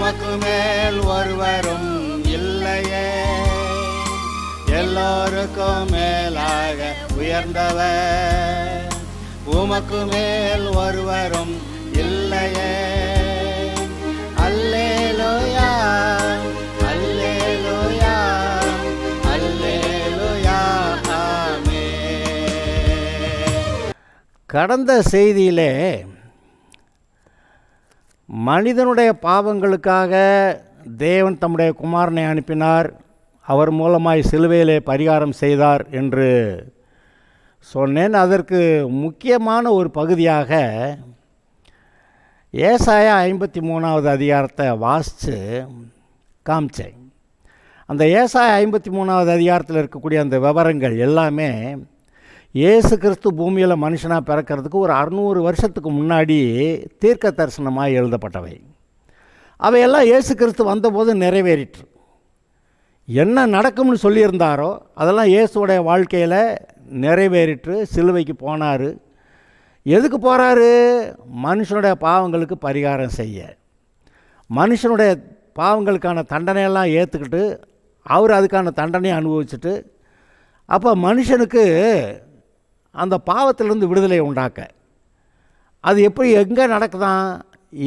உமக்கு மேல் ஒருவரும் இல்லையே, எல்லோருக்கும் மேலாக உயர்ந்தவர். உமக்கு மேல் ஒருவரும் இல்லையே. அல்லேலூயா, அல்லேலூயா, அல்லேலூயா, ஆமென். கடந்த செய்தியிலே மனிதனுடைய பாவங்களுக்காக தேவன் தம்முடைய குமாரனை அனுப்பினார், அவர் மூலமாய் சிலுவையிலே பரிகாரம் செய்தார் என்று சொன்னேன். அதற்கு முக்கியமான ஒரு பகுதியாக ஏசாயா 53வது அதிகாரத்தை வாசித்து காமிச்சேன். அந்த ஏசாயா 53வது அதிகாரத்தில் இருக்கக்கூடிய அந்த விவரங்கள் எல்லாமே இயேசு கிறிஸ்து பூமியில் மனுஷனாக பிறக்கிறதுக்கு ஒரு 600 வருஷத்துக்கு முன்னாடி தீர்க்க தரிசனமாக எழுதப்பட்டவை. அவையெல்லாம் இயேசு கிறிஸ்து வந்தபோது நிறைவேறிற்று. என்ன நடக்கும்னு சொல்லியிருந்தாரோ அதெல்லாம் இயேசுடைய வாழ்க்கையில் நிறைவேறிற்று. சிலுவைக்கு போனார். எதுக்கு போகிறாரு? மனுஷனுடைய பாவங்களுக்கு பரிகாரம் செய்ய. மனுஷனுடைய பாவங்களுக்கான தண்டனையெல்லாம் ஏற்றுக்கிட்டு அவர் அதுக்கான தண்டனையை அனுபவிச்சுட்டு, அப்போ மனுஷனுக்கு அந்த பாவத்திலிருந்து விடுதலை உண்டாக்க. அது எப்படி எங்கே நடக்குதான்?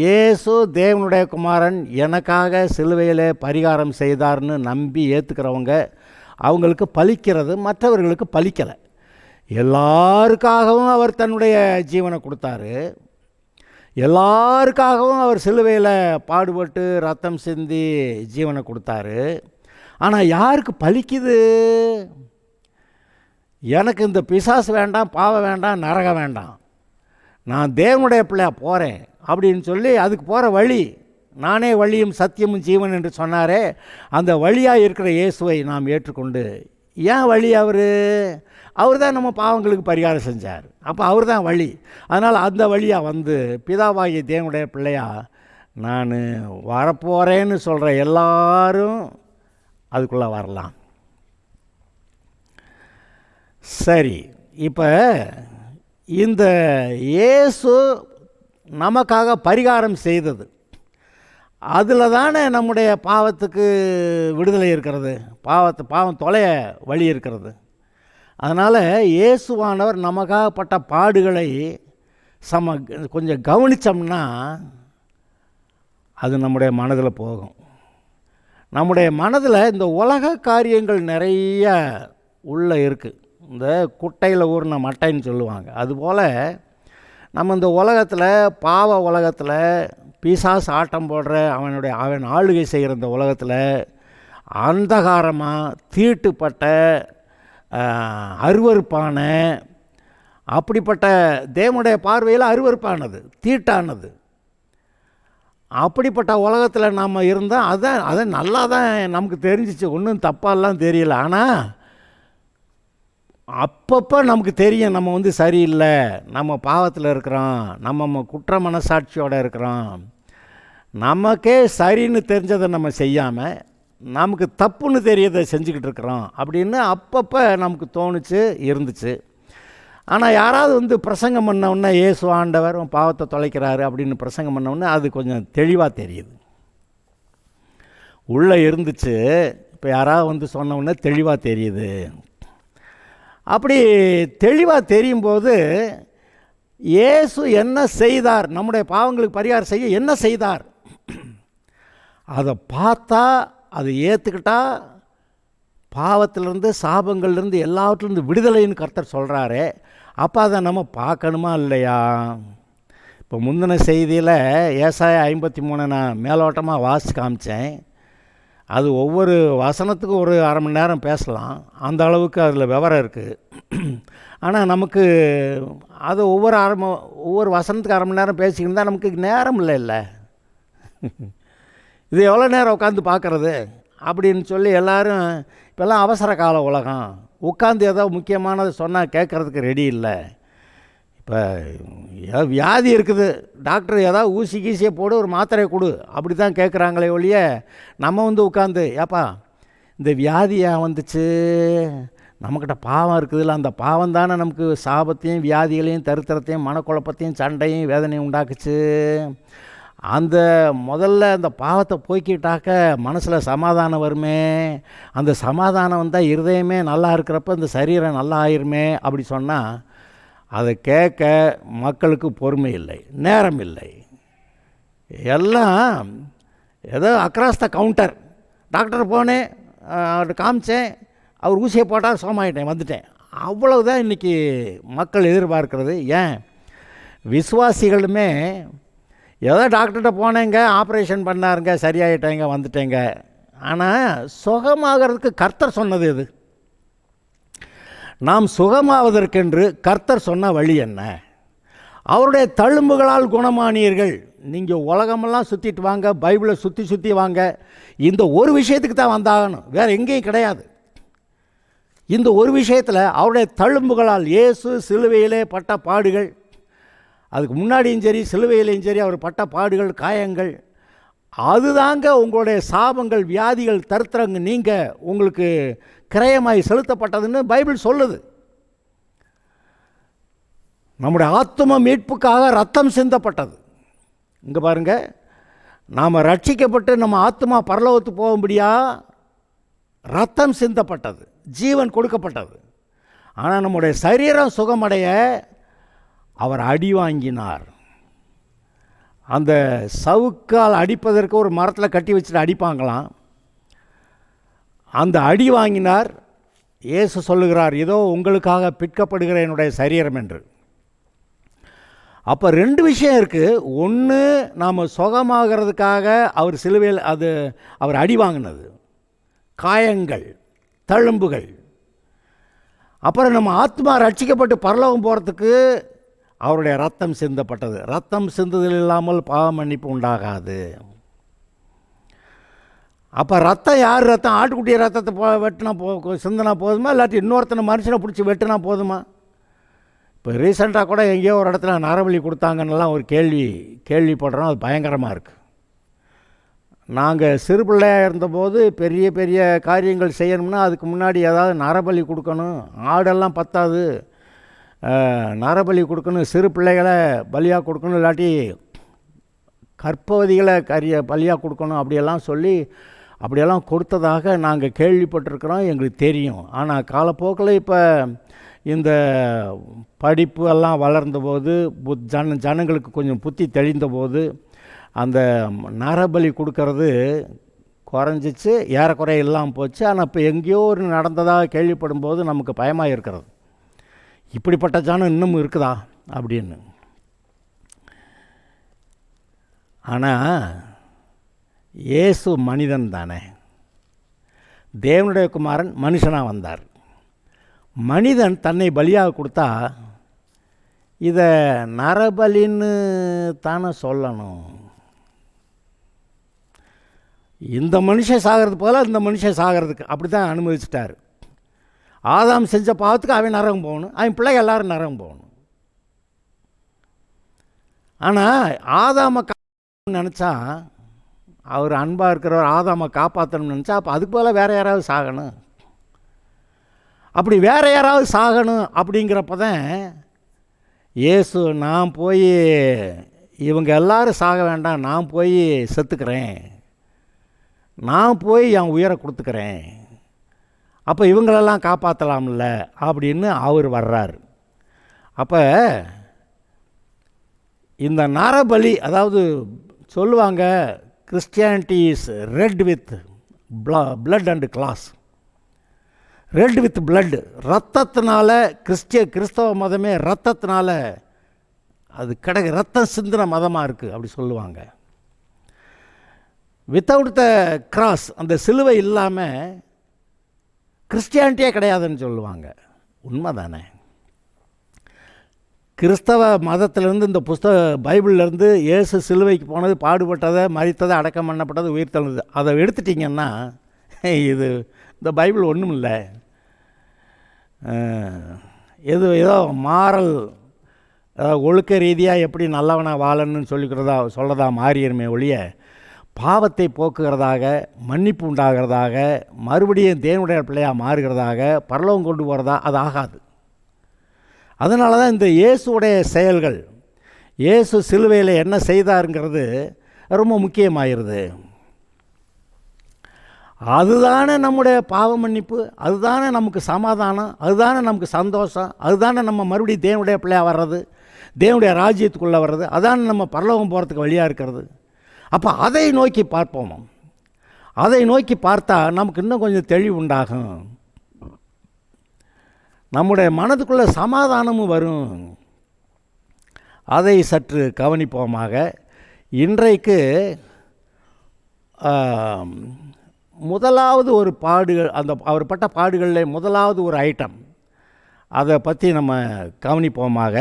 இயேசு தேவனுடைய குமாரன் எனக்காக சிலுவையில் பரிகாரம் செய்தார்னு நம்பி ஏற்றுக்கிறவங்க அவங்களுக்கு பலிக்கிறது, மற்றவர்களுக்கு பலிக்கலை. எல்லாருக்காகவும் அவர் தன்னுடைய ஜீவனை கொடுத்தாரு. எல்லாருக்காகவும் அவர் சிலுவையில் பாடுபட்டு ரத்தம் சிந்தி ஜீவனை கொடுத்தாரு. ஆனால் யாருக்கு பலிக்குது? எனக்கு இந்த பிசாசு வேண்டாம், பாவம் வேண்டாம், நரகம் வேண்டாம், நான் தேவனுடைய பிள்ளையா போகிறேன் அப்படின்னு சொல்லி அதுக்கு போகிற வழி, நானே வழியும் சத்தியமும் ஜீவன் என்று சொன்னாரே, அந்த வழியாக இருக்கிற இயேசுவை நாம் ஏற்றுக்கொண்டு, ஏன் வழி? அவர் தான் நம்ம பாவங்களுக்கு பரிகாரம் செஞ்சார். அப்போ அவர் தான் வழி. அதனால் அந்த வழியாக வந்து பிதாவாகிய தேவனுடைய பிள்ளையா நான் வரப்போகிறேன்னு சொல்கிற எல்லாரும் அதுக்குள்ளே வரலாம். சரி, இப்போ இந்த இயேசு நமக்காக பரிகாரம் செய்தது, அதில் தானே நம்முடைய பாவத்துக்கு விடுதலை இருக்கிறது, பாவம் தொலைய வழி இருக்கிறது. அதனால் இயேசுவானவர் நமக்காகப்பட்ட பாடுகளை கொஞ்சம் கவனித்தோம்னா அது நம்முடைய மனதில் போகும். நம்முடைய மனதில் இந்த உலக காரியங்கள் நிறைய உள்ளே இருக்குது. இந்த குட்டையில் ஊறின மட்டைன்னு சொல்லுவாங்க. அதுபோல் நம்ம இந்த உலகத்தில், பாவ உலகத்தில், பிசாசு ஆட்டம் போடுற அவன் ஆளுகை செய்கிற இந்த உலகத்தில் அந்தகாரமாக தீட்டுப்பட்ட அருவருப்பான, அப்படிப்பட்ட தேவனுடைய பார்வையில் அருவருப்பானது, தீட்டானது, அப்படிப்பட்ட உலகத்தில் நாம் இருந்தால் அதை நல்லா தான் நமக்கு தெரிஞ்சிச்சு, ஒன்றும் தப்பாலாம் தெரியல. ஆனால் அப்பப்போ நமக்கு தெரியும் நம்ம வந்து சரியில்லை, நம்ம பாவத்தில் இருக்கிறோம், நம்ம குற்ற மனசாட்சியோடு இருக்கிறோம், நமக்கே சரின்னு தெரிஞ்சதை நம்ம செய்யாமல் நமக்கு தப்புன்னு தெரியதை செஞ்சுக்கிட்டு இருக்கிறோம் அப்படின்னு அப்பப்போ நமக்கு தோணுச்சு, இருந்துச்சு. ஆனால் யாராவது வந்து பிரசங்கம் பண்ணவுடனே இயேசு ஆண்டவர் பாவத்தை தொலைக்கிறாரு அப்படின்னு பிரசங்கம் பண்ணவுடனே அது கொஞ்சம் தெளிவாக தெரியுது. உள்ளே இருந்துச்சு, இப்போ யாராவது வந்து சொன்னவுடனே தெளிவாக தெரியுது. அப்படி தெளிவாக தெரியும் போது இயேசு என்ன செய்தார், நம்முடைய பாவங்களுக்கு பரிகாரம் செய்ய என்ன செய்தார், அதை பார்த்தா, அதை ஏற்றுக்கிட்டா பாவத்திலேருந்து, சாபங்கள்லேருந்து, எல்லாவற்றிலேருந்து விடுதலைன்னு கர்த்தர் சொல்கிறாரே, அப்போ அதை நம்ம பார்க்கணுமா இல்லையா? இப்போ முந்தின செய்தியில் ஏசாயா 53 நான் மேலோட்டமாக வாசித்து காமிச்சேன். அது ஒவ்வொரு வசனத்துக்கும் ஒரு அரை மணி நேரம் பேசலாம், அந்த அளவுக்கு அதில் விவரம் இருக்குது. ஆனால் நமக்கு அது ஒவ்வொரு வசனத்துக்கு அரை மணி நேரம் பேசிக்கிட்டு தான் நமக்கு நேரம் இல்லை. இது எவ்வளோ நேரம் உட்காந்து பார்க்குறது அப்படின்னு சொல்லி எல்லோரும் இப்போல்லாம் அவசர கால உலகம், உட்காந்து ஏதோ முக்கியமானது சொன்னால் கேட்குறதுக்கு ரெடி இல்லை. இப்போ வியாதி இருக்குது, டாக்டர் ஏதாவது ஊசி கீசியை போடு, ஒரு மாத்திரையை கொடு, அப்படி தான் கேட்குறாங்களே ஒழிய நம்ம வந்து உட்காந்து ஏப்பா இந்த வியாதி ஏன் வந்துச்சு, நம்மக்கிட்ட பாவம் இருக்குதுல்ல, அந்த பாவம் தானே நமக்கு சாபத்தையும் வியாதிகளையும் தரித்திரத்தையும் மனக்குழப்பத்தையும் சண்டையும் வேதனையும் உண்டாக்குச்சு. அந்த முதல்ல அந்த பாவத்தை போய்க்கிட்டாக்க மனசில் சமாதானம் வருமே, அந்த சமாதானம் வந்தால் இருதயமே நல்லா இருக்கிறப்ப இந்த சரீரம் நல்லா ஆயிருமே அப்படி சொன்னால் அதை கேட்க மக்களுக்கு பொறுமை இல்லை, நேரம் இல்லை. எல்லாம் ஏதோ அக்ராஸ் த கவுண்டர். டாக்டர் போனேன், அவர்கிட்ட காமிச்சேன், அவர் ஊசியை போட்டால் சோமாயிட்டேன், வந்துட்டேன். அவ்வளவுதான் இன்றைக்கி மக்கள் எதிர்பார்க்கிறது. ஏன் விசுவாசிகளுமே ஏதோ டாக்டர்கிட்ட போனேங்க, ஆப்ரேஷன் பண்ணாருங்க, சரியாயிட்டேங்க, வந்துட்டேங்க. ஆனால் சுகமாகிறதுக்கு கர்த்தர் சொன்னது எது? நாம் சுகமாவதற்கென்று கர்த்தர் சொன்ன வழி என்ன? அவருடைய தழும்புகளால் குணமானீர்கள். நீங்கள் உலகமெல்லாம் சுற்றிட்டு வாங்க, பைபிளை சுற்றி சுற்றி வாங்க, இந்த ஒரு விஷயத்துக்கு தான் வந்தாகணும், வேறு எங்கேயும் கிடையாது. இந்த ஒரு விஷயத்தில் அவருடைய தழும்புகளால், இயேசு சிலுவையிலே பட்ட பாடுகள், அதுக்கு முன்னாடியும் சரி சிலுவையிலையும் சரி அவர் பட்ட பாடுகள், காயங்கள், அதுதாங்க உங்களுடைய சாபங்கள், வியாதிகள், தரித்திரங்க நீங்கள் உங்களுக்கு கிரயமாய் செலுத்தப்பட்டதுன்னு பைபிள் சொல்லுது. நம்முடைய ஆத்தும மீட்புக்காக ரத்தம் சிந்தப்பட்டது. இங்கே பாருங்கள், நாம் ரட்சிக்கப்பட்டு நம்ம ஆத்மா பரலோகத்து போகும்படியா ரத்தம் சிந்தப்பட்டது, ஜீவன் கொடுக்கப்பட்டது. ஆனால் நம்முடைய சரீரம் சுகமடைய அவர் அடி வாங்கினார். அந்த சவுக்கால் அடிப்பதற்கு ஒரு மரத்தில் கட்டி வச்சுட்டு அடிப்பாங்களாம், அந்த அடி வாங்கினார். இயேசு சொல்லுகிறார், இதோ உங்களுக்காக பிற்கப்படுகிற என்னுடைய சரீரம் என்று. அப்போ ரெண்டு விஷயம் இருக்குது. ஒன்று, நாம் சுகமாகிறதுக்காக அவர் சிலுவையில் அவர் அடி வாங்கினது, காயங்கள், தழும்புகள். அப்புறம் நம்ம ஆத்மா ரட்சிக்கப்பட்டு பரலோகம் போகிறதுக்கு அவருடைய ரத்தம் சிந்தப்பட்டது. ரத்தம் சிந்துதல் இல்லாமல் பாவ மன்னிப்பு உண்டாகாது. அப்போ ரத்தம் யார் ரத்தம்? ஆட்டுக்குட்டிய ரத்தத்தை வெட்டினா சிந்தினா போதுமா, இல்லாட்டி இன்னொருத்தனை மனுஷனை பிடிச்சி வெட்டினா போதுமா? இப்போ ரீசெண்டாக கூட எங்கேயோ ஒரு இடத்துல நரபலி கொடுத்தாங்கன்னெல்லாம் ஒரு கேள்விப்படுறோம். அது பயங்கரமாக இருக்குது. நாங்கள் சிறு பிள்ளையாக இருந்தபோது பெரிய பெரிய காரியங்கள் செய்யணும்னா அதுக்கு முன்னாடி ஏதாவது நரபலி கொடுக்கணும். ஆடெல்லாம் பத்தாது, நரபலி கொடுக்கணும், சிறு பிள்ளைகளை பலியாக கொடுக்கணும், இல்லாட்டி கற்பவதிகளை பலியாக கொடுக்கணும், அப்படியெல்லாம் சொல்லி அப்படியெல்லாம் கொடுத்ததாக நாங்கள் கேள்விப்பட்டிருக்கிறோம், எங்களுக்கு தெரியும். ஆனால் காலப்போக்கில் இப்போ இந்த படிப்பு எல்லாம் வளர்ந்தபோது, ஜனங்களுக்கு கொஞ்சம் புத்தி தெளிந்தபோது அந்த நரபலி கொடுக்கறது குறைஞ்சிச்சு, ஏறக்குறைய இல்லாமல் போச்சு. ஆனால் இப்போ எங்கேயோ ஒரு நடந்ததாக கேள்விப்படும் போது நமக்கு பயமாக இருக்கிறது, இப்படிப்பட்ட ஜனம் இன்னமும் இருக்குதா அப்படின்னு. ஆனால் இயேசு மனிதன் தானே, தேவனுடைய குமாரன் மனுஷனாக வந்தார். மனிதன் தன்னை பலியாக கொடுத்தா இதை நரபலின்னு தானே சொல்லணும். இந்த மனுஷன் சாகிறது போல இந்த மனுஷன் சாகிறதுக்கு அப்படி தான் அனுமதிச்சிட்டார். ஆதாம் செஞ்ச பாவத்துக்கு அவன் நரகம் போகணும், அவன் பிள்ளைங்க எல்லோரும் நரகம் போகணும். ஆனால் ஆதாமை காப்பாற்றணும்னு நினச்சா, அவர் அன்பாக இருக்கிறவர் ஆதாமை காப்பாற்றணும்னு நினச்சா, அப்போ அதுக்கு போல் வேறு யாராவது சாகணும். அப்படி வேறு யாராவது சாகணும் அப்படிங்கிறப்ப தான் இயேசு, நான் போய் இவங்க எல்லோரும் சாக வேண்டாம், நான் போய் செத்துக்கிறேன், நான் போய் என் உயிரை கொடுத்துக்கிறேன், அப்போ இவங்களெல்லாம் காப்பாற்றலாம்ல அப்படின்னு அவர் வர்றார். அப்போ இந்த நரபலி, அதாவது சொல்லுவாங்க Christianity is red with blood and class. Red with blood, ரத்தத்தினால கிறிஸ்தவ மதமே ரத்தத்தினால அது ரத்தம் சிந்தின மதமாக இருக்குது அப்படி சொல்லுவாங்க. வித்தவுட் த கிராஸ், அந்த சிலுவை இல்லாமல் கிறிஸ்டியானிட்டியே கிடையாதுன்னு சொல்லுவாங்க. உண்மை தானே? கிறிஸ்தவ மதத்திலேருந்து, இந்த பைபிள்லேருந்து இயேசு சிலுவைக்கு போனது, பாடுபட்டதை, மரித்ததை, அடக்கம் பண்ணப்பட்டது, உயிர் தழுந்தது, அதை எடுத்துட்டிங்கன்னா இது இந்த பைபிள் ஒன்றும் இல்லை. ஏதோ மாறல், ஒழுக்க ரீதியாக எப்படி நல்லவனாக வாழணும்னு சொல்லதா மாறிடுமே ஒழிய, பாவத்தை போக்குகிறதாக, மன்னிப்பு உண்டாகிறதாக, மறுபடியும் தேவனுடைய பிள்ளையாக மாறுகிறதாக, பரலோகம் கொண்டு போகிறதா, அது ஆகாது. அதனால தான் இந்த இயேசுடைய செயல்கள், இயேசு சிலுவையில் என்ன செய்தாருங்கிறது ரொம்ப முக்கியமாயிருது. அதுதானே நம்முடைய பாவ மன்னிப்பு, அதுதானே நமக்கு சமாதானம், அதுதானே நமக்கு சந்தோஷம், அதுதானே நம்ம மறுபடியும் தேவனுடைய பிள்ளையாக வர்றது, தேவனுடைய ராஜ்யத்துக்குள்ளே வர்றது, அதானே நம்ம பரலோகம் போகிறதுக்கு வழியாக இருக்கிறது. அப்போ அதை நோக்கி பார்ப்போம். அதை நோக்கி பார்த்தா நமக்கு இன்னும் கொஞ்சம் தெளிவு உண்டாகும், நம்முடைய மனதுக்குள்ளே சமாதானமும் வரும். அதை சற்று கவனிப்போமாக. இன்றைக்கு முதலாவது ஒரு பாடுகள், அந்த அவர் பட்ட பாடுகளில் முதலாவது ஒரு ஐட்டம், அதை பற்றி நம்ம கவனிப்போமாக.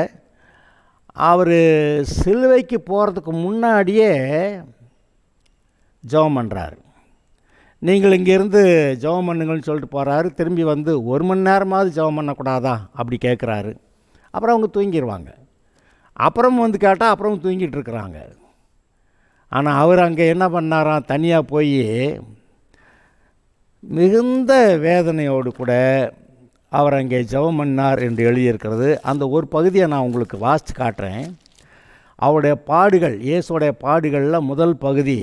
அவர் சிலுவைக்கு போகிறதுக்கு முன்னாடியே ஜெபம் பண்ணுறாரு. நீங்கள் இங்கேருந்து ஜெபம் பண்ணுங்கள்னு சொல்லிட்டு போகிறாரு. திரும்பி வந்து 1 மணி நேரமாவது ஜெபம் பண்ணக்கூடாதா அப்படி கேட்குறாரு. அப்புறம் அவங்க தூங்கிடுவாங்க. அப்புறம் வந்து கேட்டால் அப்புறம் தூங்கிட்டு இருக்கிறாங்க. ஆனால் அவர் அங்கே என்ன பண்ணாராம், தனியாக போய் மிகுந்த வேதனையோடு கூட அவர் அங்கே ஜெபம் பண்ணார் என்று எழுதியிருக்கிறது. அந்த ஒரு பகுதியை நான் உங்களுக்கு வாசித்து காட்டுறேன். அவருடைய பாடுகள், இயேசுடைய பாடுகளில் முதல் பகுதி,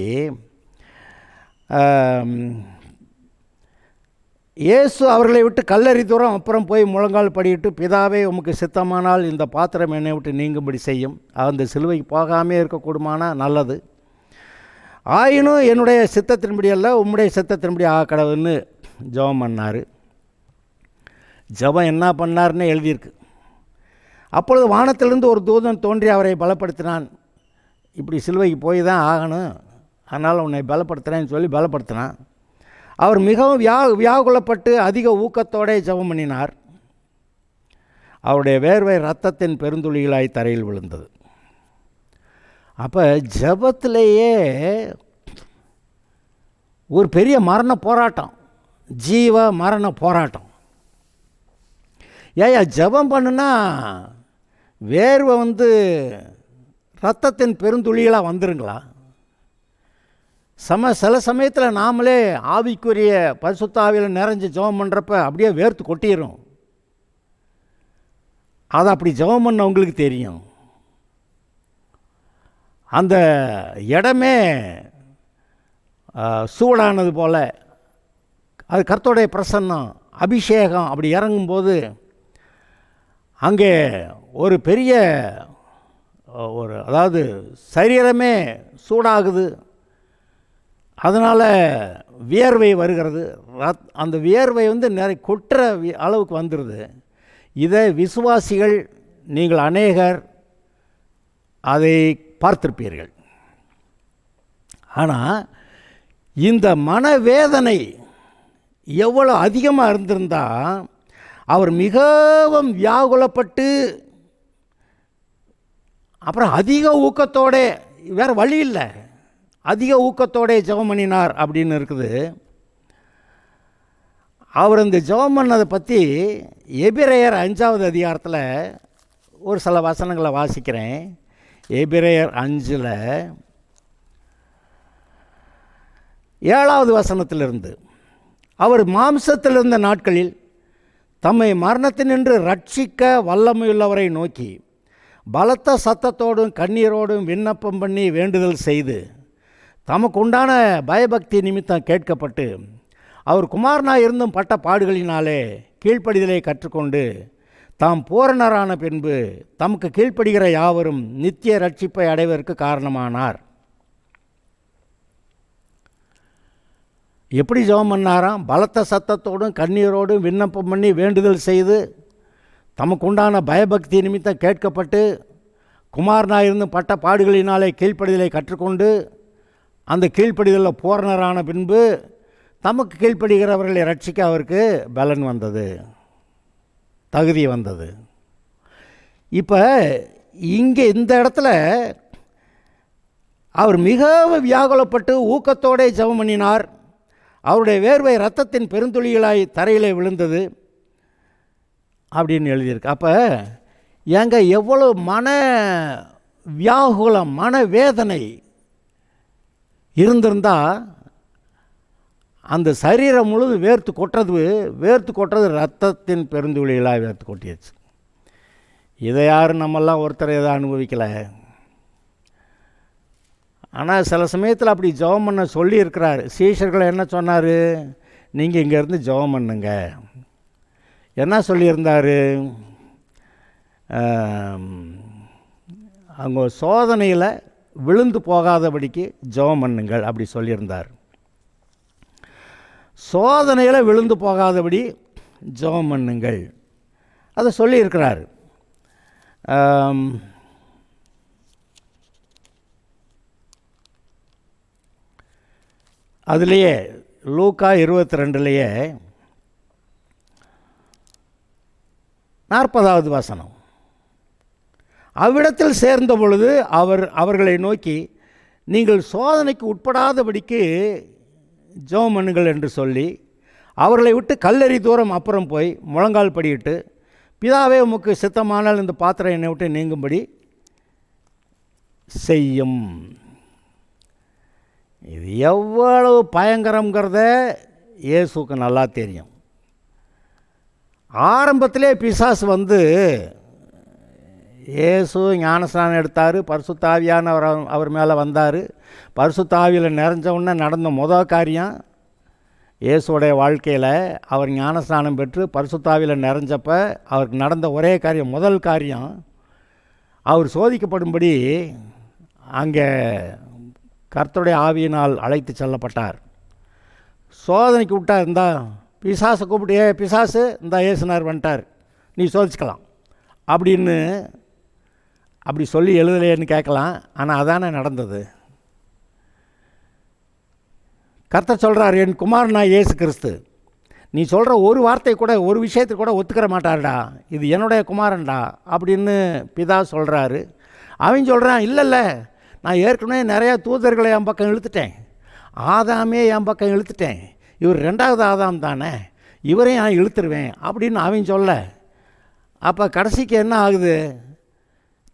இயேசு அவர்களை விட்டு கல்லறி தூரம் அப்புறம் போய் முழங்கால் படியிட்டு, பிதாவே உமக்கு சித்தமானால் இந்த பாத்திரம் என்னை விட்டு நீங்கும்படி செய்யும், அந்த சிலுவைக்கு போகாமே இருக்கக்கூடுமானா நல்லது, ஆயினும் என்னுடைய சித்தத்தின்படி அல்ல உம்முடைய சித்தத்தின்படி கடவுள்னு ஜெபம் பண்ணார். ஜெபம் என்ன பண்ணார்னு எழுதியிருக்கு. அப்பொழுது வானத்திலிருந்து ஒரு தூதன் தோன்றி அவரை பலப்படுத்தினான். இப்படி சிலுவைக்கு போய் தான் ஆகணும், அதனால் உன்னை பலப்படுத்துகிறேன்னு சொல்லி பலப்படுத்தினான். அவர் மிகவும் வியாகுலப்பட்டு அதிக ஊக்கத்தோடு ஜெபம் பண்ணினார். அவருடைய வேர்வை இரத்தத்தின் பெருந்துளிகளாய் தரையில் விழுந்தது. அப்போ ஜெபத்திலேயே ஒரு பெரிய மரண போராட்டம், ஜீவ மரண போராட்டம். ஏயா ஜெபம் பண்ணுனா வேர்வை வந்து இரத்தத்தின் பெருந்துளிகளாக வந்துருங்களா? சில சமயத்தில் நாமளே ஆவிக்குரிய பரிசுத்த ஆவியில் நிறைஞ்சு ஜெபம் பண்ணுறப்ப அப்படியே வேர்த்து கொட்டிடும். அதை அப்படி ஜெபம் பண்ண உங்களுக்கு தெரியும். அந்த இடமே சூடானது போல், அது கர்த்தருடைய பிரசன்னம், அபிஷேகம் அப்படி இறங்கும்போது அங்கே ஒரு பெரிய அதாவது சரீரமே சூடாகுது. அதனால் வியர்வை வருகிறது. அந்த வியர்வை வந்து நிறைய கொட்டுற அளவுக்கு வந்துடுது. இதை விசுவாசிகள் நீங்கள் அநேகர் அதை பார்த்திருப்பீர்கள். ஆனால் இந்த மனவேதனை எவ்வளோ அதிகமாக இருந்திருந்தால் அவர் மிகவும் வியாகுலப்பட்டு அப்புறம் அதிக ஊக்கத்தோடு, வேறு வழி இல்லை, அதிக ஊக்கத்தோடு ஜெபம் பண்ணினார் அப்படின்னு இருக்குது. அவர் இந்த ஜெபம் பண்ணதை பற்றி எபிரேயர் 5வது அதிகாரத்தில் ஒரு சில வசனங்களை வாசிக்கிறேன். எபிரேயர் 5ல் 7வது வசனத்திலிருந்து, அவர் மாம்சத்தில் இருந்த நாட்களில் தம்மை மரணத்தினின்று ரட்சிக்க வல்லமையுள்ளவரை நோக்கி பலத்த சத்தத்தோடும் கண்ணீரோடும் விண்ணப்பம் பண்ணி வேண்டுதல் செய்து தமக்கு உண்டான பயபக்தி நிமித்தம் கேட்கப்பட்டு அவர் குமாரனாக இருந்தும் பட்ட பாடுகளினாலே கீழ்ப்படிதலை கற்றுக்கொண்டு தாம் பூரணரான பின்பு தமக்கு கீழ்ப்படுகிற யாவரும் நித்திய ரட்சிப்பை அடைவதற்கு காரணமானார். எப்படி ஜெபம் பண்ணாராம்? பலத்த சத்தத்தோடும் கண்ணீரோடும் விண்ணப்பம் பண்ணி வேண்டுதல் செய்து தமக்கு உண்டான பயபக்தி நிமித்தம் கேட்கப்பட்டு குமாரனாக இருந்து பட்ட பாடுகளினாலே கீழ்ப்படிதலை கற்றுக்கொண்டு அந்த கீழ்ப்படிதலில் பூரணரான பின்பு தமக்கு கீழ்ப்படுகிறவர்களை ரட்சிக்க அவருக்கு பலன் வந்தது, தகுதி வந்தது. இப்போ இங்கே இந்த இடத்துல அவர் மிகவும் வியாகுலப்பட்டு ஊக்கத்தோடு ஜெபம் பண்ணினார். அவருடைய வேர்வை இரத்தத்தின் பெருந்துளிகளாய் தரையிலே விழுந்தது அப்படின்னு எழுதியிருக்கு. அப்போ எங்க எவ்வளோ மன வியாகுலம், மன வேதனை இருந்திருந்தால் அந்த சரீரம் முழுது வேர்த்து கொட்டுறது இரத்தத்தின் பெருந்துளிகளாக வேர்த்து கொட்டிடுச்சு. இதை யாரும் நம்மெல்லாம் ஒருத்தர் எதை அனுபவிக்கலை. ஆனால் சில சமயத்தில் அப்படி ஜெபம் பண்ண சொல்லியிருக்கிறார். சீஷர்களை என்ன சொன்னார்? நீங்கள் இங்கேருந்து ஜெபம் பண்ணுங்க. என்ன சொல்லியிருந்தார்? அவங்க சோதனையில் விழுந்து போகாதபடிக்கு ஜெபம் பண்ணுங்கள் அப்படி சொல்லியிருந்தார். சோதனையில் விழுந்து போகாதபடி ஜெபம் பண்ணுங்கள் அதை சொல்லியிருக்கிறார். அதுலேயே லூக்கா 22 40வது வசனம், அவ்விடத்தில் சேர்ந்த பொழுது அவர்களை நோக்கி, நீங்கள் சோதனைக்கு உட்படாதபடிக்கு ஜெபம் பண்ணுங்கள் என்று சொல்லி அவர்களை விட்டு கல்லறி தூரம் அப்புறம் போய் முழங்கால் படியிட்டு, பிதாவே உமக்கு சித்தமானால் இந்த பாத்திரம் என்னை விட்டு நீங்கும்படி செய்யும். இது எவ்வளவு பயங்கரங்கிறத இயேசுக்கு நல்லா தெரியும். ஆரம்பத்திலே பிசாசு வந்து இயேசு ஞானஸ்நானம் எடுத்தார், பரிசுத்த ஆவியானவர் அவர் மேலே வந்தார். பரிசுத்த ஆவியில் நிறைஞ்ச உடனே நடந்த முதல் காரியம், இயேசுடைய வாழ்க்கையில் அவர் ஞானஸ்நானம் பெற்று பரிசுத்த ஆவியில் நிறைஞ்சப்போ அவருக்கு நடந்த ஒரே காரியம், முதல் காரியம், அவர் சோதிக்கப்படும்படி அங்கே கர்த்தருடைய ஆவியினால் அழைத்து செல்லப்பட்டார். சோதனைக்கு விட்டார். இருந்தா பிசாசை கூப்பிட்டு, பிசாசு இந்த இயேசுனார் வந்துட்டார், நீ சோதிச்சுக்கலாம் அப்படின்னு அப்படி சொல்லி எழுதலையேன்னு கேட்கலாம். ஆனால் அதானே நடந்தது. கர்த்தர் சொல்கிறார், என் குமாரனா இயேசு கிறிஸ்து, நீ சொல்கிற ஒரு வார்த்தை கூட, ஒரு விஷயத்துக்கு கூட ஒத்துக்கிற மாட்டார்டா, இது என்னுடைய குமாரன்டா அப்படின்னு பிதா சொல்கிறாரு. அவன் சொல்கிறான், இல்லை நான் ஏற்கனவே நிறையா தூதர்களை என் பக்கம் இழுத்துட்டேன், ஆதாமே என் பக்கம் இழுத்துட்டேன், இவர் 2வது ஆதாம் தானே, இவரையும் நான் இழுத்துருவேன் அப்படின்னு அவன் சொல்ல. அப்போ கடைசிக்கு என்ன ஆகுது?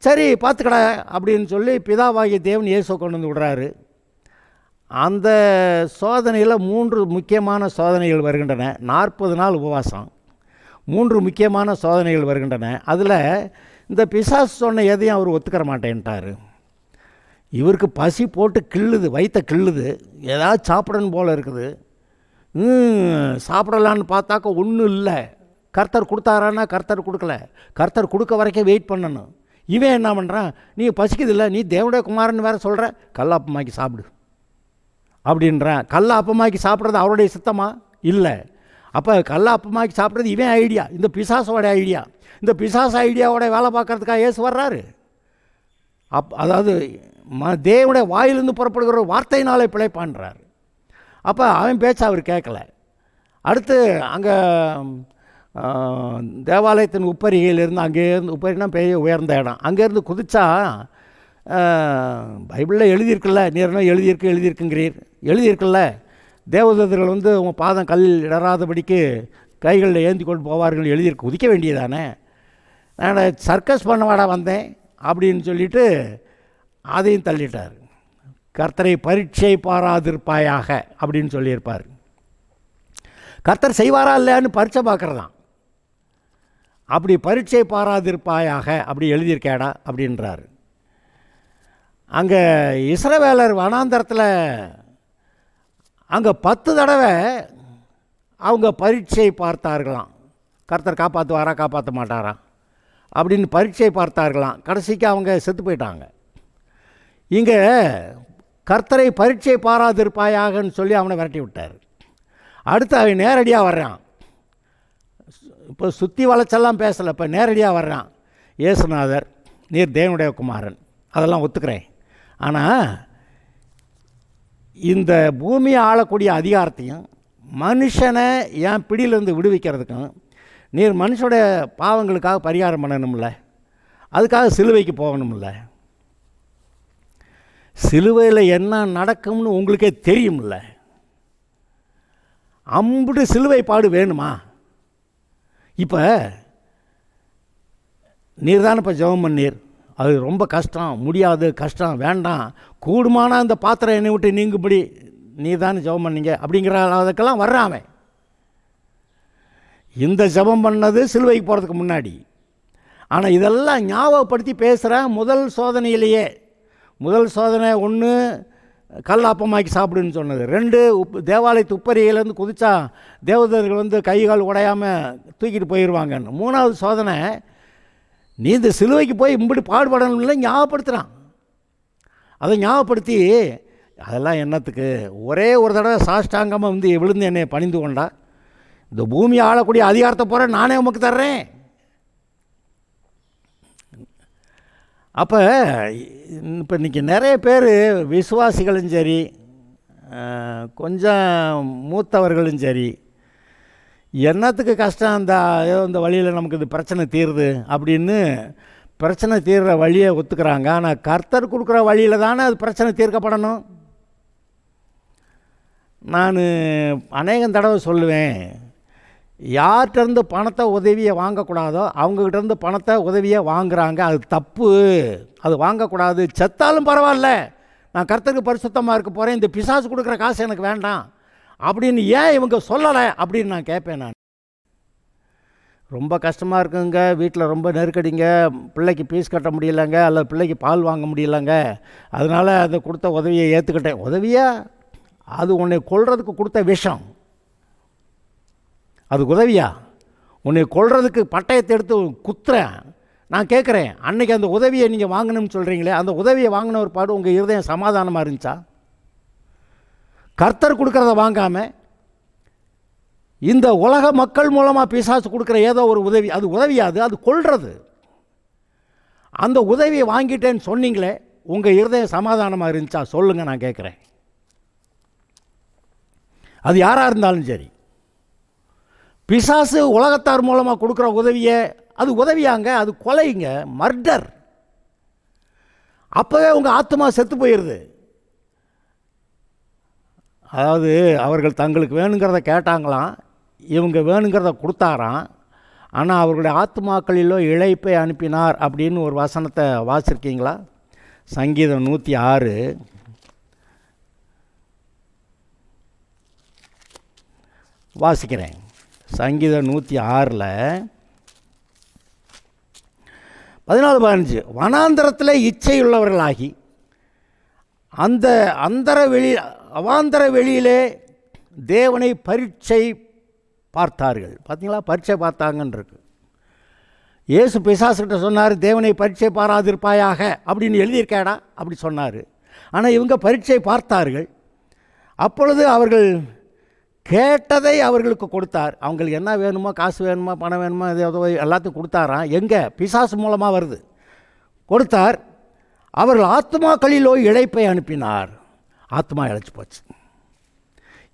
சரி பார்த்துக்கடா அப்படின்னு சொல்லி பிதாவாகிய தேவன் இயேசுவை கொண்டு வந்து விடுறாரு. அந்த சோதனையில் 3 முக்கியமான சோதனைகள் வருகின்றன. 40 நாள் உபவாசம், 3 முக்கியமான சோதனைகள் வருகின்றன. அதில் இந்த பிசாசு சொன்ன எதையும் அவர் ஒத்துக்கிற மாட்டேன்ட்டார். இவருக்கு பசி போட்டு கிள்ளுது, வயிற்ற கிள்ளுது, ஏதாவது சாப்பிடணும் போல் இருக்குது. சாப்பிடலான்னு பார்த்தாக்க ஒன்றும் இல்லை. கர்த்தர் கொடுத்தாரான்னா கர்த்தர் கொடுக்கல, கர்த்தர் கொடுக்க வரைக்கும் வெயிட் பண்ணணும். இவன் என்ன பண்ணுறான், நீ பசிக்குதில்லை, நீ தேவனுடைய குமாரன் வேறு சொல்கிற, கல்லாப்பமாக்கி சாப்பிடு அப்படின்றான். கல்லாப்பமாக்கி சாப்பிட்றது அவருடைய சித்தமா? இல்லை. அப்போ கல்லாப்பமாக்கி சாப்பிட்றது இவன் ஐடியா, இந்த பிசாசோட ஐடியா. இந்த பிசாசு ஐடியாவோட வேலை பார்க்கறதுக்காக இயேசு வர்றாரு. அதாவது தேவனுடைய வாயிலிருந்து புறப்படுகிற ஒரு வார்த்தையினாலே பிழைப்பான்றார். அப்போ அவன் பேச்சு அவர் கேட்கல. அடுத்து அங்கே தேவாலயத்தின் உப்பரிகையிலிருந்து, அங்கேருந்து, உப்பரினா பெரிய உயர்ந்த இடம், அங்கேருந்து குதிச்சா பைபிளில் எழுதியிருக்குல்ல, நீர்னா எழுதியிருக்குங்கிறீர், எழுதியிருக்குல்ல, தேவதூதர்கள் வந்து உங்கள் பாதம் கல்லில் இடராதபடிக்கு கைகளில் ஏந்தி கொண்டு போவார்கள் எழுதியிருக்கு, குதிக்க வேண்டியதானே, நான் சர்க்கஸ் பண்ண வாடா வந்தேன் அப்படின்னு சொல்லிட்டு அதையும் தள்ளிட்டார். கர்த்தரை பரீட்சை பாராதிருப்பாயாக அப்படின்னு சொல்லியிருப்பார். கர்த்தர் செய்வாரா இல்லையான்னு பரீட்சை பார்க்குறதான். அப்படி பரீட்சை பாராதிருப்பாயாக அப்படி எழுதியிருக்கேடா அப்படின்றார். அங்கே இஸ்ரவேலர் வனாந்தரத்தில் அங்கே 10 தடவை அவங்க பரீட்சை பார்த்தார்களாம். கர்த்தர் காப்பாற்றுவாரா காப்பாற்ற மாட்டாரா அப்படின்னு பரீட்சை பார்த்தார்களாம். கடைசிக்கு அவங்க செத்து போயிட்டாங்க. இங்கே கர்த்தரை பரீட்சை பாராதிருப்பாயாகன்னு சொல்லி அவனை விரட்டி விட்டார். அடுத்து அவன் நேரடியாக வர்றான். இப்போ சுற்றி வளைச்செல்லாம் பேசலை, இப்போ நேரடியாக வர்றான். இயேசுநாதர், நீர் தேவனுடைய குமாரன், அதெல்லாம் ஒத்துக்கிறேன். ஆனால் இந்த பூமியை ஆளக்கூடிய அதிகாரத்தையும் மனுஷனை என் பிடியிலேருந்து விடுவிக்கிறதுக்கும் நீர் மனுஷனுடைய பாவங்களுக்காக பரிகாரம் பண்ணணும்ல, அதுக்காக சிலுவைக்கு போகணும்ல. சிலுவையில் என்ன நடக்கும்னு உங்களுக்கே தெரியும்ல. அம்புட்டு சிலுவை பாடு வேணுமா? இப்போ நீர் தானே இப்போ ஜெபம் பண்ணீர், அது ரொம்ப கஷ்டம், முடியாது, கஷ்டம், வேண்டாம், கூடுமான அந்த பாத்திரம் என்னை விட்டு நீங்கும்படி நீர் தானே ஜெபம் பண்ணீங்க அப்படிங்கிற அதுக்கெல்லாம் வர்றான். இந்த ஜெபம் பண்ணது சிலுவைக்கு போகிறதுக்கு முன்னாடி. ஆனால் இதெல்லாம் ஞாபகப்படுத்தி பேசுகிறேன். முதல் சோதனையிலேயே முதல் சோதனை 1 கல் அப்பமாக்கி சாப்பிடுன்னு சொன்னது. 2 தேவாலயத்து உப்பரியிலேருந்து குதிச்சா தேவதர்கள் வந்து கை கால் உடையாமல் தூக்கிட்டு போயிடுவாங்கன்னு. 3வது சோதனை நீ இந்த சிலுவைக்கு போய் இப்படி பாடுபடணும்ல ஞாபகப்படுத்துகிறான். அதை ஞாபகப்படுத்தி அதெல்லாம் என்னத்துக்கு, ஒரே ஒரு தடவை சாஷ்டாங்கமாக வந்து விழுந்து என்னை பணிந்து கொண்டா, இந்த பூமியை ஆளக்கூடிய அதிகாரத்தை போகிற நானே உமக்கு தர்றேன். அப்போ இப்போ இன்றைக்கி நிறைய பேர் விசுவாசிகளும் சரி கொஞ்சம் மூத்தவர்களும் சரி என்னத்துக்கு கஷ்டம், இந்த வழியில் நமக்கு இது பிரச்சனை தீருது அப்படின்னு பிரச்சனை தீர்ற வழியை ஒத்துக்கிறாங்க. ஆனால் கர்த்தர் கொடுக்குற வழியில் தானே அது பிரச்சனை தீர்க்கப்படணும். நான் அநேகம் தடவை சொல்லுவேன், யார்கிட்டருந்து பணத்தை உதவியை வாங்கக்கூடாதோ அவங்ககிட்டருந்து பணத்தை உதவியை வாங்குகிறாங்க. அது தப்பு, அது வாங்கக்கூடாது. செத்தாலும் பரவாயில்ல, நான் கர்த்தருக்கு பரிசுத்தமாக இருக்க போகிறேன், இந்த பிசாசு கொடுக்குற காசு எனக்கு வேண்டாம் அப்படின்னு ஏன் இவங்க சொல்லலை அப்படின்னு நான் கேட்பேன். நான் ரொம்ப கஷ்டமாக இருக்குங்க, வீட்டில் ரொம்ப நெருக்கடிங்க, பிள்ளைக்கு ஃபீஸ் கட்ட முடியலைங்க, அல்லது பிள்ளைக்கு பால் வாங்க முடியலைங்க, அதனால் அதை கொடுத்த உதவியை ஏற்றுக்கிட்டேன். உதவியா? அது உன்னை கொல்றதுக்கு கொடுத்த விஷம், அது உதவியா? உன்னை கொல்றதுக்கு பட்டயத்தை எடுத்து குத்துறேன். நான் கேட்குறேன், அன்றைக்கி அந்த உதவியை நீங்கள் வாங்கணும்னு சொல்கிறீங்களே, அந்த உதவியை வாங்கின ஒரு பாடு உங்கள் இருதயம் சமாதானமாக இருந்துச்சா? கர்த்தர் கொடுக்குறத வாங்காமல் இந்த உலக மக்கள் மூலமாக பிசாசு கொடுக்குற ஏதோ ஒரு உதவி, அது உதவியாது, அது கொல்றது. அந்த உதவியை வாங்கிட்டேன்னு சொன்னீங்களே, உங்கள் இருதயம் சமாதானமாக இருந்துச்சா சொல்லுங்கள், நான் கேட்குறேன். அது யாராக இருந்தாலும் சரி. பிசாசு உலகத்தார் மூலமாக கொடுக்குற உதவியை அது உதவியாங்க, அது கொலைங்க, மர்டர். அப்போவே உங்கள் ஆத்மா செத்து போயிடுது. அதாவது அவர்கள் தங்களுக்கு வேணுங்கிறத கேட்டாங்களாம், இவங்க வேணுங்கிறத கொடுத்தாராம். ஆனால் அவர்களுடைய ஆத்மாக்களிலோ இழைப்பை அனுப்பினார் அப்படின்னு ஒரு வசனத்தை வாசிருக்கீங்களா? சங்கீதம் 106 வாசிக்கிறேன். சங்கீதம் 106 14-15 வனாந்தரத்தில் இச்சையுள்ளவர்களாகி அந்த அவாந்தர வெளியிலே தேவனை பரீட்சை பார்த்தார்கள். பார்த்தீங்களா, பரீட்சை பார்த்தாங்கன்னு இருக்கு. இயேசு பிசாசுகிட்ட சொன்னார், தேவனை பரீட்சை பாராதிருப்பாயாக அப்படின்னு எழுதியிருக்காடா அப்படி சொன்னார். ஆனால் இவங்க பரீட்சை பார்த்தார்கள். அப்பொழுது அவர்கள் கேட்டதை அவர்களுக்கு கொடுத்தார். அவங்களுக்கு என்ன வேணுமோ, காசு வேணுமா, பணம் வேணுமா, ஏதோ எல்லாத்தையும் கொடுத்தாராம். எங்கே? பிசாசு மூலமாக வருது. கொடுத்தார். அவர்கள் ஆத்மாக்களிலோ இழைப்பை அனுப்பினார். ஆத்மா இழைச்சி போச்சு.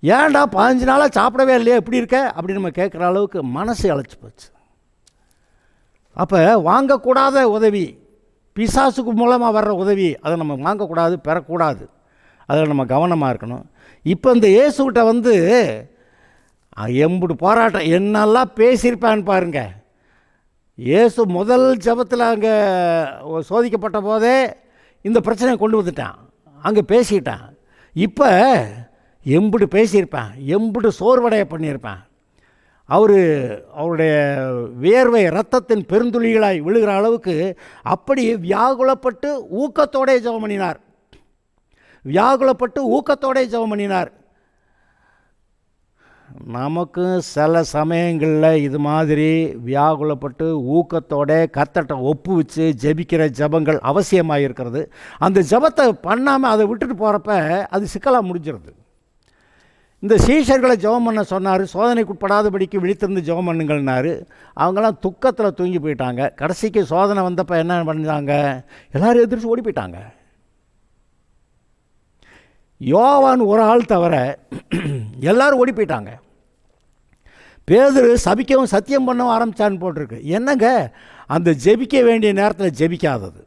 ஏன்டா 15 நாளாக சாப்பிடவே இல்லையா, எப்படி இருக்க அப்படின்னு நம்ம கேட்குற அளவுக்கு மனசு இழைச்சி போச்சு. அப்போ வாங்கக்கூடாத உதவி, பிசாசுக்கு மூலமாக வர்ற உதவி, அதை நம்ம வாங்கக்கூடாது, பெறக்கூடாது. அதில் நம்ம கவனமாக இருக்கணும். இப்போ இந்த இயேசுகிட்ட வந்து எம்புடு போராட்டம் என்னெல்லாம் பேசியிருப்பான்னு பாருங்க. இயேசு முதல் ஜெபத்தில் அங்கே சோதிக்கப்பட்ட போதே இந்த பிரச்சனையை கொண்டு வந்துட்டான், அங்கே பேசிட்டான். இப்போ எம்புடு பேசியிருப்பேன், எம்புடு சோர்வடைய பண்ணியிருப்பேன். அவருடைய வியர்வை இரத்தத்தின் பெருந்துளிகளாய் விழுகிற அளவுக்கு அப்படி வியாகுலப்பட்டு ஊக்கத்தோடே ஜெபம் பண்ணினார். வியாகுலப்பட்டு ஊக்கத்தோடே ஜெபம் பண்ணினார். நமக்கு சில சமயங்களில் இது மாதிரி வியாகுலப்பட்டு ஊக்கத்தோட கர்த்தர்ட்ட ஒப்பு வச்சு ஜெபிக்கிற ஜெபங்கள் அவசியமாக இருக்கிறது. அந்த ஜெபத்தை பண்ணாமல் அதை விட்டுட்டு போகிறப்ப அது சிக்கலாக முடிஞ்சிருது. இந்த சீஷர்களை ஜெபம் பண்ண சொன்னார், சோதனைக்குட்படாதபடிக்கு விழித்திருந்து ஜெபம் பண்ணுங்கள்னாரு. அவங்களாம் துக்கத்தில் தூங்கி போயிட்டாங்க. கடைசிக்கு சோதனை வந்தப்போ என்ன பண்ணாங்க, எல்லோரும் எதிர்த்து ஓடி போயிட்டாங்க. யோவான் ஒரு ஆள் தவிர எல்லோரும் ஓடி போயிட்டாங்க. பேதுரு சபிக்கவும் சத்தியம் பண்ணவும் ஆரம்பித்தான்னு போட்டிருக்கு. என்னங்க, அந்த ஜெபிக்க வேண்டிய நேரத்தில் ஜெபிக்காதது.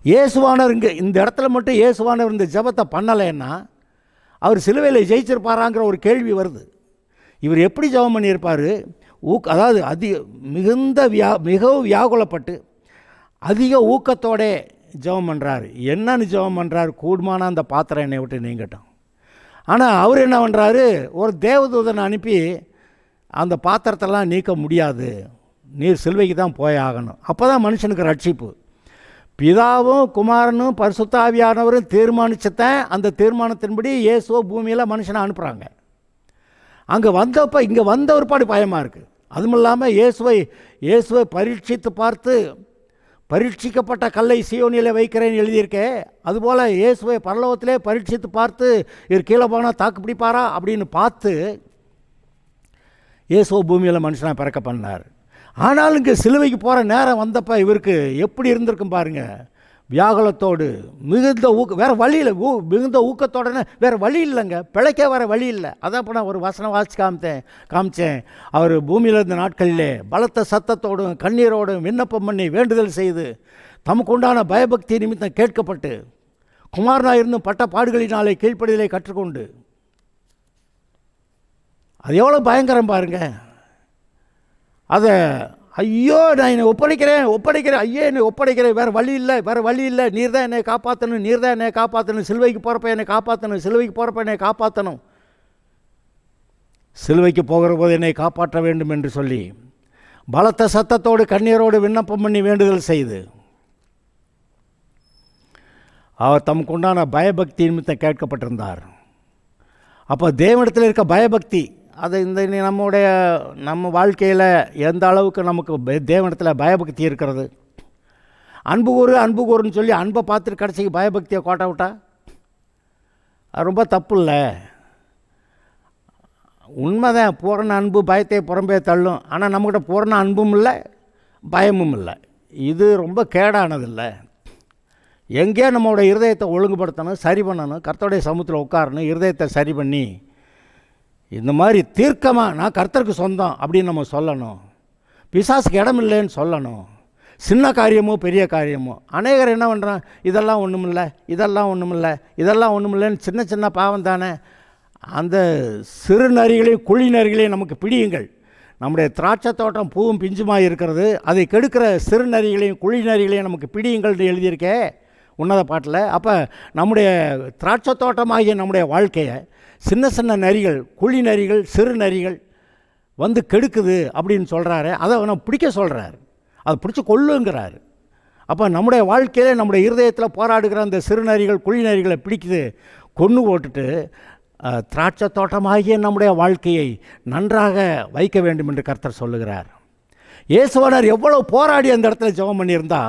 இயேசுவானவர் இந்த இடத்துல மட்டும் இயேசுவானவர் இந்த ஜெபத்தை பண்ணலைன்னா அவர் சிலுவையில் ஜெயிச்சிருப்பாராங்கிற ஒரு கேள்வி வருது. இவர் எப்படி ஜெபம் பண்ணியிருப்பார்? அதாவது மிகவும் வியாகுலப்பட்டு அதிக ஊக்கத்தோட ஜெபம் பண்ணுறாரு. என்னன்னு ஜெபம் பண்ணுறாரு? கூடுமான அந்த பாத்திரம் என்னை விட்டு நீங்கட்டும். ஆனால் அவர் என்ன பண்ணுறாரு, ஒரு தேவதூதனை அனுப்பி அந்த பாத்திரத்தெல்லாம் நீக்க முடியாது, நீர் சிலுவைக்கு தான் போய் ஆகணும், அப்போ தான் மனுஷனுக்கு ரட்சிப்பு. பிதாவும் குமாரனும் பரிசுத்த ஆவியானவரும் தீர்மானிச்சதான் அந்த தீர்மானத்தின்படி இயேசுவை பூமியில் மனுஷனை அனுப்புகிறாங்க. அங்கே வந்தப்போ இங்கே வந்த ஒருபாடு பயமாக இருக்குது. அதுவும் இல்லாமல் இயேசுவை பரீட்சித்து பார்த்து பரீட்சிக்கப்பட்ட கல்லை சீயோனில் வைக்கிறேன்னு எழுதியிருக்கேன். அதுபோல் இயேசுவை பரலோகத்திலே பரீட்சித்து பார்த்து இவர் கீழே போனால் தாக்கு பிடிப்பாரா அப்படின்னு பார்த்து இயேசுவை பூமியில் மனுஷனாக பிறக்க பண்ணார். ஆனாலும் இங்கே சிலுவைக்கு போகிற நேரம் வந்தப்போ இவருக்கு எப்படி இருந்திருக்கும் பாருங்கள். வியாகுலத்தோடு மிகுந்த வேறு வழி இல்லை, மிகுந்த ஊக்கத்தோடனே வேறு வழி இல்லைங்க, பிழைக்க வேறு வழி இல்லை. அதான் இப்போ நான் ஒரு வசனம் வாசித்து காமிச்சேன். அவர் பூமியில் இருந்த நாட்களிலே பலத்த சத்தத்தோடும் கண்ணீரோடும் விண்ணப்பம் பண்ணி வேண்டுதல் செய்து தமக்கு உண்டான பயபக்தி நிமித்தம் கேட்கப்பட்டு குமாரனாக இருந்தும் பட்ட பாடுகளினாலே கீழ்ப்படிதலை கற்றுக்கொண்டு, அது எவ்வளோ பயங்கரம் பாருங்கள். அதை ஐயோ நான் என்னை ஒப்படைக்கிறேன் ஐயோ என்னை ஒப்படைக்கிறேன், வேறு வழி இல்லை, நீர் தான் என்னை காப்பாற்றணும், சிலுவைக்கு போகிறப்ப என்னை காப்பாற்றணும், சிலுவைக்கு போகிற போது என்னை காப்பாற்ற வேண்டும் என்று சொல்லி பலத்த சத்தத்தோடு கண்ணீரோடு விண்ணப்பம் பண்ணி வேண்டுதல் செய்து அவர் தமக்கு உண்டான பயபக்தி நிமித்தம் கேட்கப்பட்டிருந்தார். அப்போ தேவனிடத்தில் இருக்க பயபக்தி அது நம்ம வாழ்க்கையில் எந்த அளவுக்கு நமக்கு தேவனிடத்தில் பயபக்தி இருக்கிறது. அன்பு கூறுன்னு சொல்லி அன்பை பார்த்துட்டு கடைசிக்கு பயபக்தியை கோட்டை விட்டா அது ரொம்ப தப்பு இல்லை. உண்மைதான், பூரண அன்பு பயத்தை புறம்பே தள்ளும். ஆனால் நம்மக்கிட்ட பூரண அன்பும் இல்லை, பயமும் இல்லை. இது ரொம்ப கேடானதில்லை. எங்கேயோ நம்மளோட இருதயத்தை ஒழுங்குபடுத்தணும், சரி பண்ணணும், கர்த்தருடைய சமூகத்தில் உட்காரணும், இருதயத்தை சரி பண்ணி இந்த மாதிரி தீர்க்கமாக நான் கர்த்தருக்கு சொந்தம் அப்படின்னு நம்ம சொல்லணும். பிசாசுக்கு இடம் இல்லைன்னு சொல்லணும். சின்ன காரியமோ பெரிய காரியமோ அநேகர் என்ன பண்ணுறான், இதெல்லாம் ஒன்றும் இல்லைன்னு சின்ன சின்ன பாவம் தானே. அந்த சிறு நரிகளையும் குழி நரிகளையும் நமக்கு பிடியுங்கள். நம்முடைய திராட்சை தோட்டம் பூவும் பிஞ்சுமாக இருக்கிறது, அதை கெடுக்கிற சிறு நரிகளையும் குழி நரிகளையும் நமக்கு பிடியுங்கள்னு எழுதியிருக்கே உன்னத பாட்டில். அப்போ நம்முடைய திராட்சை தோட்டமாகிய நம்முடைய வாழ்க்கையை சின்ன சின்ன நரிகள், குழி நரிகள், சிறு நரிகள் வந்து கெடுக்குது அப்படின்னு சொல்கிறாரு. அதை அவனை பிடிக்க சொல்கிறாரு, அதை பிடிச்சி கொள்ளுங்கிறாரு. அப்போ நம்முடைய வாழ்க்கையில் நம்முடைய இருதயத்தில் போராடுகிற அந்த சிறு நரிகள், குழி நரிகளை பிடிக்குது, கொன்று போட்டுட்டு திராட்சை தோட்டமாகிய நம்முடைய வாழ்க்கையை நன்றாக வைக்க வேண்டும் என்று கர்த்தர் சொல்லுகிறார். இயேசுவானார் எவ்வளோ போராடி அந்த இடத்துல ஜெபம் பண்ணியிருந்தா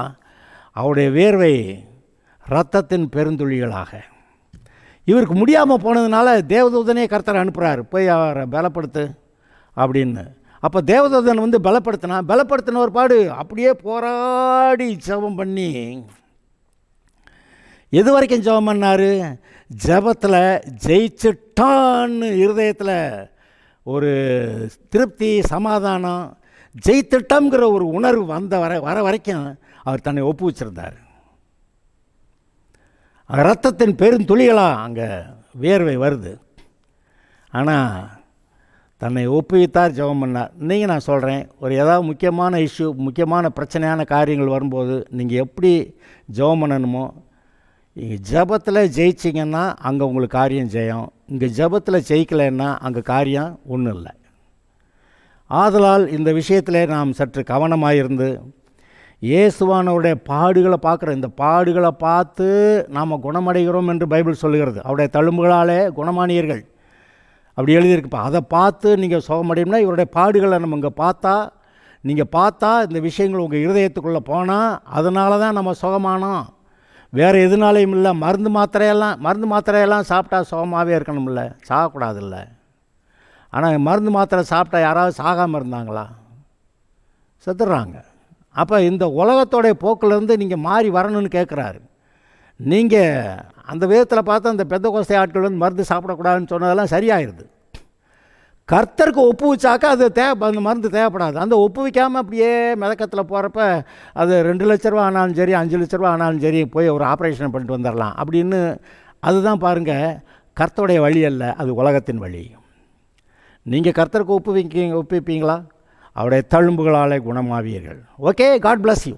அவருடைய வேர்வை இரத்தத்தின் பெருந்துளிகளாக. இவருக்கு முடியாமல் போனதுனால தேவதூதனே கர்த்தர் அனுப்புகிறார், போய் அவரை பலப்படுத்து அப்படின்னு. அப்போ தேவதூதன் வந்து பலப்படுத்தின ஒரு பாடு அப்படியே போராடி ஜெபம் பண்ணி எது வரைக்கும் ஜெபம் பண்ணார்? ஜெபத்தில் ஜெயிச்சிட்டான்னு இருதயத்தில் ஒரு திருப்தி, சமாதானம், ஜெயித்திட்டம்ங்கிற ஒரு உணர்வு வர வரைக்கும் அவர் தன்னை ஒப்பு வச்சிருந்தார். இரத்தத்தின் பெருந்துளிகளாக அங்கே வேர்வை வருது. ஆனால் தன்னை ஒப்புவித்தார், ஜெபம் பண்ணார். இன்றைக்கி நான் சொல்கிறேன், ஒரு ஏதாவது முக்கியமான இஷ்யூ, முக்கியமான பிரச்சனையான காரியங்கள் வரும்போது நீங்கள் எப்படி ஜெபம் பண்ணணுமோ, இங்கே ஜெபத்தில் ஜெயிச்சிங்கன்னா அங்கே உங்களுக்கு காரியம் ஜெயம், இங்கே ஜெபத்தில் ஜெயிக்கலைன்னா அங்கே காரியம் ஒன்றும் இல்லை. ஆதலால் இந்த விஷயத்தில் நாம் சற்று கவனமாக இருந்து இயேசுவானவருடைய பாடுகளை பார்க்குறோம். இந்த பாடுகளை பார்த்து நாம் குணமடைகிறோம் என்று பைபிள் சொல்லுகிறது. அவருடைய தழும்புகளாலே குணமானியர்கள் அப்படி எழுதியிருக்குப்பா. அதை பார்த்து நீங்கள் சுகமடையும்னா இவருடைய பாடுகளை நம்ம இங்கே நீங்கள் பார்த்தா இந்த விஷயங்கள் உங்கள் இருதயத்துக்குள்ளே போனால் அதனால தான் நம்ம சுகமானோம், வேறு எதுனாலையும் இல்லை. மருந்து மாத்திரையெல்லாம் சாப்பிட்டா சுகமாகவே இருக்கணும்ல, சாகக்கூடாதுல்ல. ஆனால் மருந்து மாத்திரை சாப்பிட்டா யாராவது சாகாமல் இருந்தாங்களா? செத்துடுறாங்க. அப்போ இந்த உலகத்தோடைய போக்கிலேருந்து நீங்கள் மாறி வரணும்னு கேட்குறாரு. நீங்கள் அந்த விதத்தில் பார்த்து அந்த பெந்தகோஸ்தே ஆட்கள் வந்து மருந்து சாப்பிடக்கூடாதுன்னு சொன்னதெல்லாம் சரியாயிருது. கர்த்தருக்கு ஒப்பு வச்சாக்கா அது அந்த மருந்து தேவைப்படாது. அந்த ஒப்பு வைக்காமல் அப்படியே மிதக்கத்தில் போகிறப்ப அது 2 லட்ச ரூபா ஆனாலும் சரி, 5 லட்ச ரூபா ஆனாலும் சரி, போய் ஒரு ஆப்ரேஷன் பண்ணிட்டு வந்துடலாம் அப்படின்னு. அதுதான் பாருங்கள், கர்த்தருடைய வழி அல்ல, அது உலகத்தின் வழி. நீங்கள் கர்த்தருக்கு ஒப்புவிப்பீங்களா? அவருடைய தழும்புகளாலே குணமாவீர்கள். Okay, God bless you.